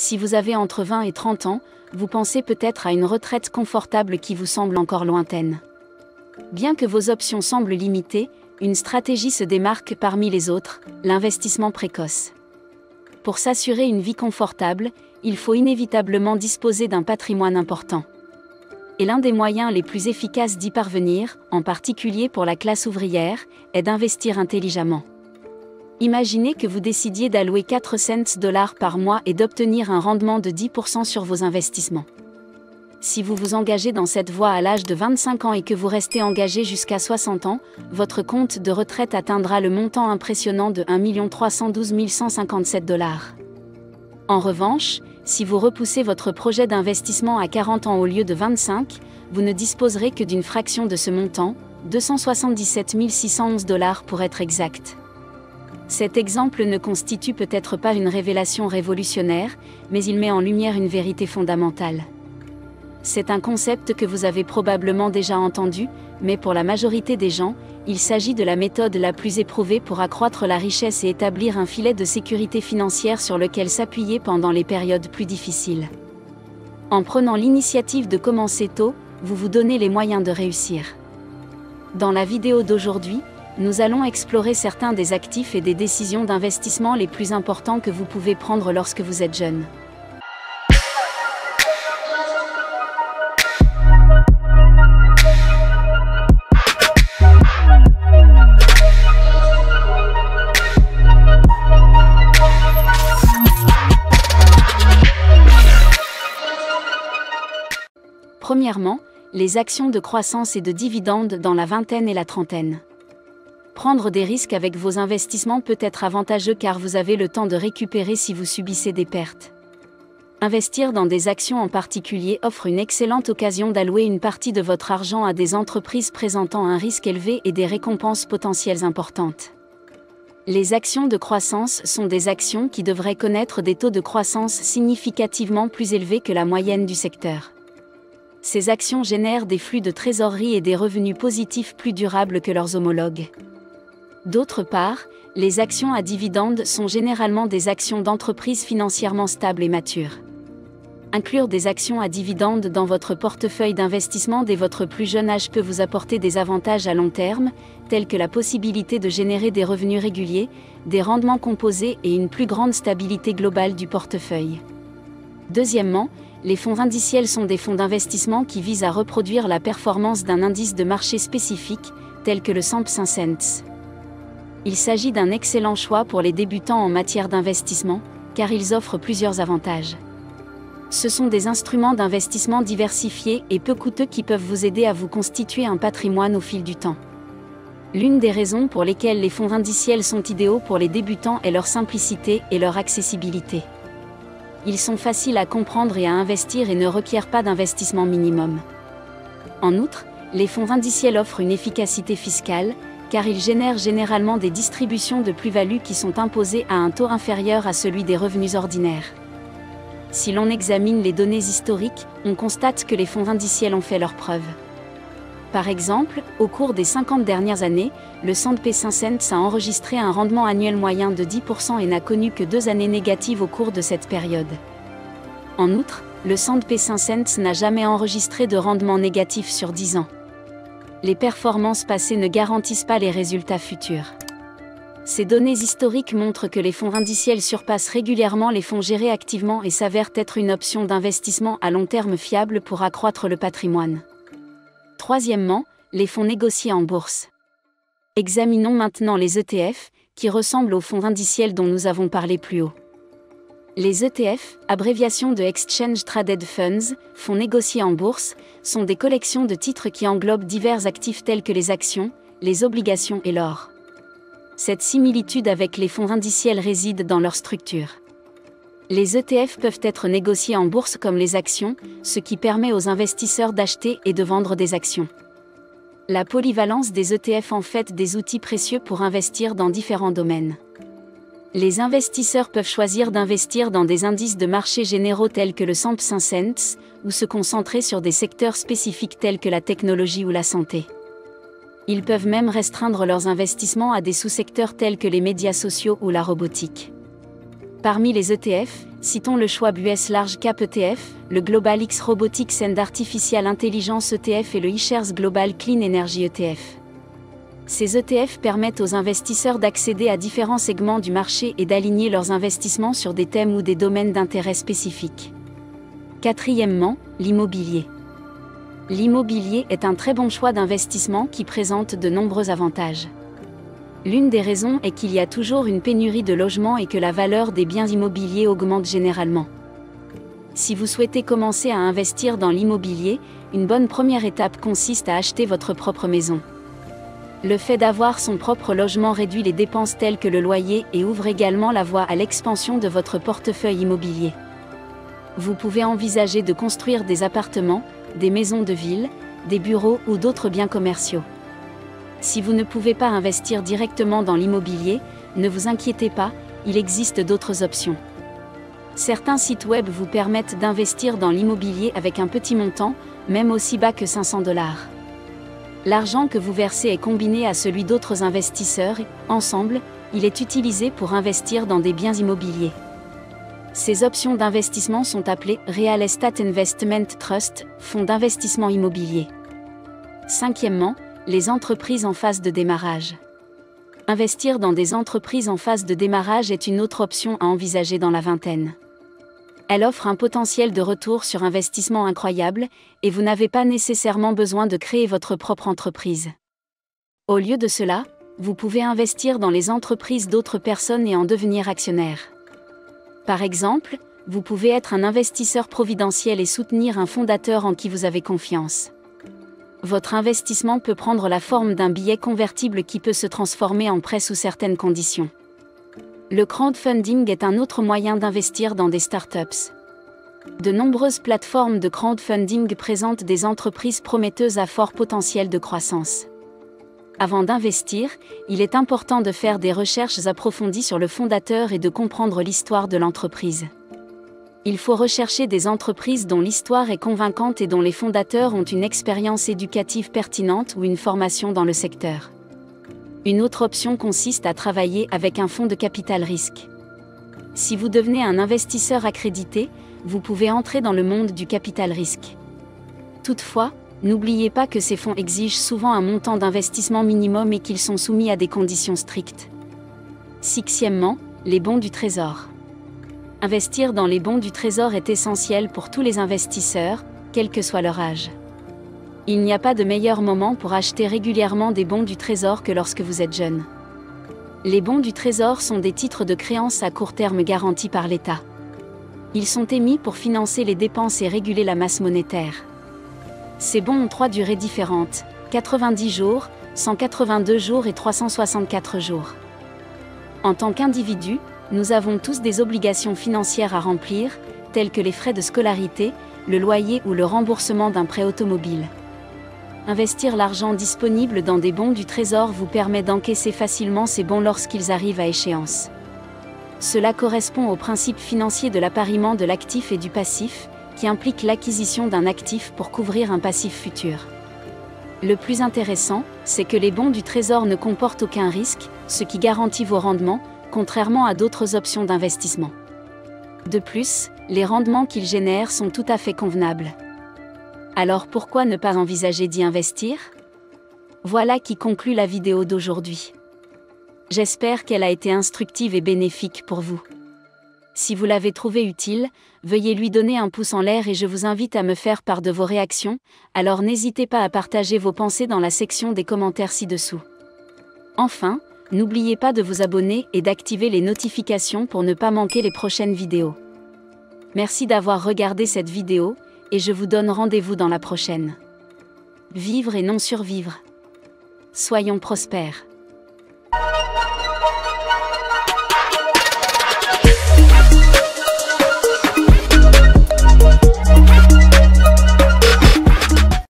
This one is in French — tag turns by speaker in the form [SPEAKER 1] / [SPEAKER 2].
[SPEAKER 1] Si vous avez entre 20 et 30 ans, vous pensez peut-être à une retraite confortable qui vous semble encore lointaine. Bien que vos options semblent limitées, une stratégie se démarque parmi les autres, l'investissement précoce. Pour s'assurer une vie confortable, il faut inévitablement disposer d'un patrimoine important. Et l'un des moyens les plus efficaces d'y parvenir, en particulier pour la classe ouvrière, est d'investir intelligemment. Imaginez que vous décidiez d'allouer 4 cents dollars par mois et d'obtenir un rendement de 10% sur vos investissements. Si vous vous engagez dans cette voie à l'âge de 25 ans et que vous restez engagé jusqu'à 60 ans, votre compte de retraite atteindra le montant impressionnant de 1 312 157 dollars. En revanche, si vous repoussez votre projet d'investissement à 40 ans au lieu de 25, vous ne disposerez que d'une fraction de ce montant, 277 611 dollars pour être exact. Cet exemple ne constitue peut-être pas une révélation révolutionnaire, mais il met en lumière une vérité fondamentale. C'est un concept que vous avez probablement déjà entendu, mais pour la majorité des gens, il s'agit de la méthode la plus éprouvée pour accroître la richesse et établir un filet de sécurité financière sur lequel s'appuyer pendant les périodes plus difficiles. En prenant l'initiative de commencer tôt, vous vous donnez les moyens de réussir. Dans la vidéo d'aujourd'hui, nous allons explorer certains des actifs et des décisions d'investissement les plus importants que vous pouvez prendre lorsque vous êtes jeune. Premièrement, les actions de croissance et de dividendes dans la vingtaine et la trentaine. Prendre des risques avec vos investissements peut être avantageux car vous avez le temps de récupérer si vous subissez des pertes. Investir dans des actions en particulier offre une excellente occasion d'allouer une partie de votre argent à des entreprises présentant un risque élevé et des récompenses potentielles importantes. Les actions de croissance sont des actions qui devraient connaître des taux de croissance significativement plus élevés que la moyenne du secteur. Ces actions génèrent des flux de trésorerie et des revenus positifs plus durables que leurs homologues. D'autre part, les actions à dividendes sont généralement des actions d'entreprises financièrement stables et matures. Inclure des actions à dividendes dans votre portefeuille d'investissement dès votre plus jeune âge peut vous apporter des avantages à long terme, tels que la possibilité de générer des revenus réguliers, des rendements composés et une plus grande stabilité globale du portefeuille. Deuxièmement, les fonds indiciels sont des fonds d'investissement qui visent à reproduire la performance d'un indice de marché spécifique, tel que le S&P 500. Il s'agit d'un excellent choix pour les débutants en matière d'investissement, car ils offrent plusieurs avantages. Ce sont des instruments d'investissement diversifiés et peu coûteux qui peuvent vous aider à vous constituer un patrimoine au fil du temps. L'une des raisons pour lesquelles les fonds indiciels sont idéaux pour les débutants est leur simplicité et leur accessibilité. Ils sont faciles à comprendre et à investir et ne requièrent pas d'investissement minimum. En outre, les fonds indiciels offrent une efficacité fiscale, car ils génèrent généralement des distributions de plus-value qui sont imposées à un taux inférieur à celui des revenus ordinaires. Si l'on examine les données historiques, on constate que les fonds indiciels ont fait leurs preuves. Par exemple, au cours des 50 dernières années, le S&P 500 a enregistré un rendement annuel moyen de 10% et n'a connu que 2 années négatives au cours de cette période. En outre, le S&P 500 n'a jamais enregistré de rendement négatif sur 10 ans. Les performances passées ne garantissent pas les résultats futurs. Ces données historiques montrent que les fonds indiciels surpassent régulièrement les fonds gérés activement et s'avèrent être une option d'investissement à long terme fiable pour accroître le patrimoine. Troisièmement, les fonds négociés en bourse. Examinons maintenant les ETF, qui ressemblent aux fonds indiciels dont nous avons parlé plus haut. Les ETF, abréviation de Exchange Traded Funds, fonds négociés en bourse, sont des collections de titres qui englobent divers actifs tels que les actions, les obligations et l'or. Cette similitude avec les fonds indiciels réside dans leur structure. Les ETF peuvent être négociés en bourse comme les actions, ce qui permet aux investisseurs d'acheter et de vendre des actions. La polyvalence des ETF en fait des outils précieux pour investir dans différents domaines. Les investisseurs peuvent choisir d'investir dans des indices de marché généraux tels que le S&P 500, ou se concentrer sur des secteurs spécifiques tels que la technologie ou la santé. Ils peuvent même restreindre leurs investissements à des sous-secteurs tels que les médias sociaux ou la robotique. Parmi les ETF, citons le Schwab US Large Cap ETF, le Global X Robotics and Artificial Intelligence ETF et le iShares Global Clean Energy ETF. Ces ETF permettent aux investisseurs d'accéder à différents segments du marché et d'aligner leurs investissements sur des thèmes ou des domaines d'intérêt spécifiques. Quatrièmement, l'immobilier. L'immobilier est un très bon choix d'investissement qui présente de nombreux avantages. L'une des raisons est qu'il y a toujours une pénurie de logements et que la valeur des biens immobiliers augmente généralement. Si vous souhaitez commencer à investir dans l'immobilier, une bonne première étape consiste à acheter votre propre maison. Le fait d'avoir son propre logement réduit les dépenses telles que le loyer et ouvre également la voie à l'expansion de votre portefeuille immobilier. Vous pouvez envisager de construire des appartements, des maisons de ville, des bureaux ou d'autres biens commerciaux. Si vous ne pouvez pas investir directement dans l'immobilier, ne vous inquiétez pas, il existe d'autres options. Certains sites web vous permettent d'investir dans l'immobilier avec un petit montant, même aussi bas que 500 $. L'argent que vous versez est combiné à celui d'autres investisseurs et, ensemble, il est utilisé pour investir dans des biens immobiliers. Ces options d'investissement sont appelées Real Estate Investment Trust, fonds d'investissement immobilier. Cinquièmement, les entreprises en phase de démarrage. Investir dans des entreprises en phase de démarrage est une autre option à envisager dans la vingtaine. Elle offre un potentiel de retour sur investissement incroyable, et vous n'avez pas nécessairement besoin de créer votre propre entreprise. Au lieu de cela, vous pouvez investir dans les entreprises d'autres personnes et en devenir actionnaire. Par exemple, vous pouvez être un investisseur providentiel et soutenir un fondateur en qui vous avez confiance. Votre investissement peut prendre la forme d'un billet convertible qui peut se transformer en prêt sous certaines conditions. Le crowdfunding est un autre moyen d'investir dans des startups. De nombreuses plateformes de crowdfunding présentent des entreprises prometteuses à fort potentiel de croissance. Avant d'investir, il est important de faire des recherches approfondies sur le fondateur et de comprendre l'histoire de l'entreprise. Il faut rechercher des entreprises dont l'histoire est convaincante et dont les fondateurs ont une expérience éducative pertinente ou une formation dans le secteur. Une autre option consiste à travailler avec un fonds de capital risque. Si vous devenez un investisseur accrédité, vous pouvez entrer dans le monde du capital risque. Toutefois, n'oubliez pas que ces fonds exigent souvent un montant d'investissement minimum et qu'ils sont soumis à des conditions strictes. Sixièmement, les bons du trésor. Investir dans les bons du trésor est essentiel pour tous les investisseurs, quel que soit leur âge. Il n'y a pas de meilleur moment pour acheter régulièrement des bons du trésor que lorsque vous êtes jeune. Les bons du trésor sont des titres de créance à court terme garantis par l'État. Ils sont émis pour financer les dépenses et réguler la masse monétaire. Ces bons ont 3 durées différentes, 90 jours, 182 jours et 364 jours. En tant qu'individu, nous avons tous des obligations financières à remplir, telles que les frais de scolarité, le loyer ou le remboursement d'un prêt automobile. Investir l'argent disponible dans des bons du trésor vous permet d'encaisser facilement ces bons lorsqu'ils arrivent à échéance. Cela correspond au principe financier de l'appariement de l'actif et du passif, qui implique l'acquisition d'un actif pour couvrir un passif futur. Le plus intéressant, c'est que les bons du trésor ne comportent aucun risque, ce qui garantit vos rendements, contrairement à d'autres options d'investissement. De plus, les rendements qu'ils génèrent sont tout à fait convenables. Alors pourquoi ne pas envisager d'y investir ? Voilà qui conclut la vidéo d'aujourd'hui. J'espère qu'elle a été instructive et bénéfique pour vous. Si vous l'avez trouvée utile, veuillez lui donner un pouce en l'air et je vous invite à me faire part de vos réactions, alors n'hésitez pas à partager vos pensées dans la section des commentaires ci-dessous. Enfin, n'oubliez pas de vous abonner et d'activer les notifications pour ne pas manquer les prochaines vidéos. Merci d'avoir regardé cette vidéo, et je vous donne rendez-vous dans la prochaine. Vivre et non survivre. Soyons prospères.